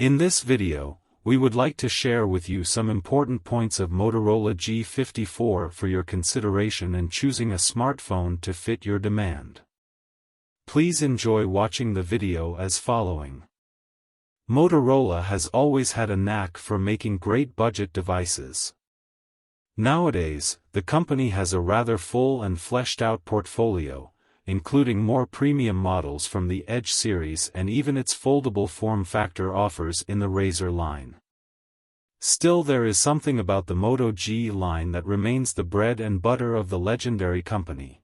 In this video, we would like to share with you some important points of Motorola G54 for your consideration in choosing a smartphone to fit your demand. Please enjoy watching the video as following. Motorola has always had a knack for making great budget devices. Nowadays, the company has a rather full and fleshed-out portfolio, including more premium models from the Edge series and even its foldable form factor offers in the Razr line. Still, there is something about the Moto G line that remains the bread and butter of the legendary company.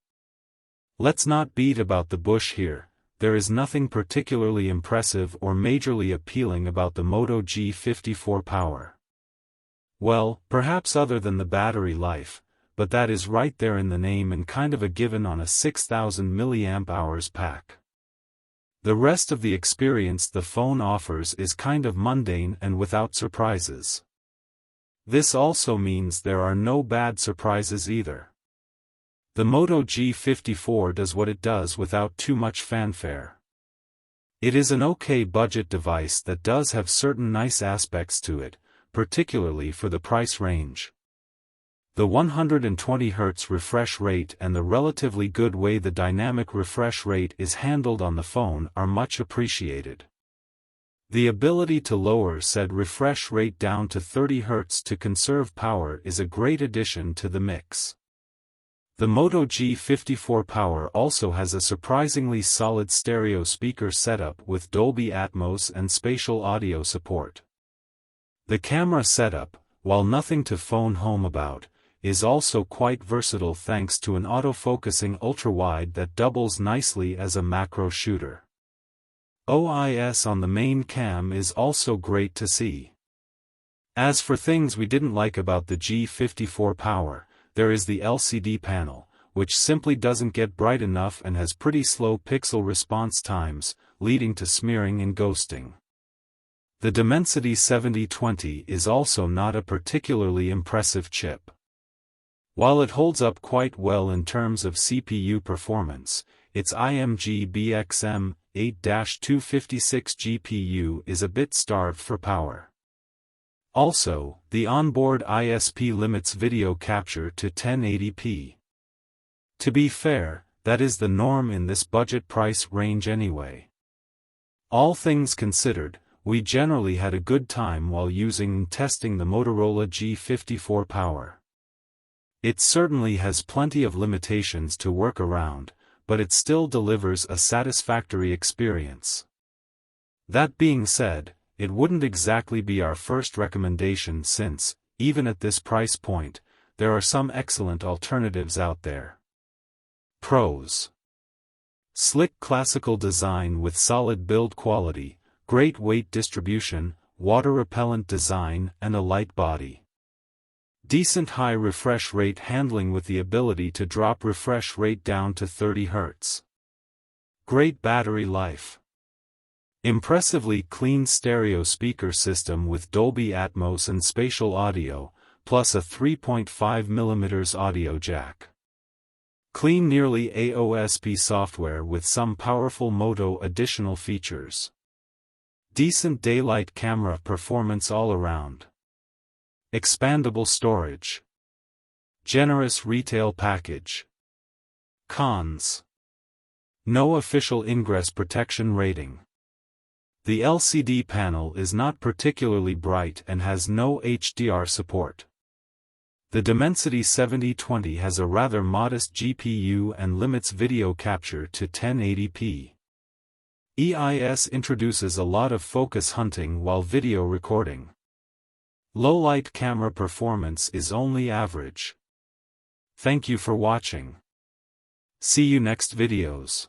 Let's not beat about the bush here. There is nothing particularly impressive or majorly appealing about the Moto G54 Power. Well, perhaps other than the battery life, but that is right there in the name and kind of a given on a 6000 mAh pack. The rest of the experience the phone offers is kind of mundane and without surprises. This also means there are no bad surprises either. The Moto G54 does what it does without too much fanfare. It is an okay budget device that does have certain nice aspects to it, particularly for the price range. The 120 Hz refresh rate and the relatively good way the dynamic refresh rate is handled on the phone are much appreciated. The ability to lower said refresh rate down to 30 Hz to conserve power is a great addition to the mix. The Moto G54 Power also has a surprisingly solid stereo speaker setup with Dolby Atmos and spatial audio support. The camera setup, while nothing to phone home about, is also quite versatile thanks to an auto-focusing ultrawide that doubles nicely as a macro shooter. OIS on the main cam is also great to see. As for things we didn't like about the G54 Power, there is the LCD panel, which simply doesn't get bright enough and has pretty slow pixel response times, leading to smearing and ghosting. The Dimensity 7020 is also not a particularly impressive chip. While it holds up quite well in terms of CPU performance, its IMG BXM 8-256 GPU is a bit starved for power. Also, the onboard ISP limits video capture to 1080p. To be fair, that is the norm in this budget price range anyway. All things considered, we generally had a good time while using and testing the Motorola G54 Power. It certainly has plenty of limitations to work around, but it still delivers a satisfactory experience. That being said, it wouldn't exactly be our first recommendation since, even at this price point, there are some excellent alternatives out there. Pros: slick classical design with solid build quality, great weight distribution, water-repellent design and a light body. Decent high refresh rate handling with the ability to drop refresh rate down to 30 Hz. Great battery life. Impressively clean stereo speaker system with Dolby Atmos and spatial audio, plus a 3.5mm audio jack. Clean nearly AOSP software with some powerful Moto additional features. Decent daylight camera performance all around. Expandable storage. Generous retail package. Cons: no official ingress protection rating. The LCD panel is not particularly bright and has no HDR support. The Dimensity 7020 has a rather modest GPU and limits video capture to 1080p. EIS introduces a lot of focus hunting while video recording. Low-light camera performance is only average. Thank you for watching. See you next videos.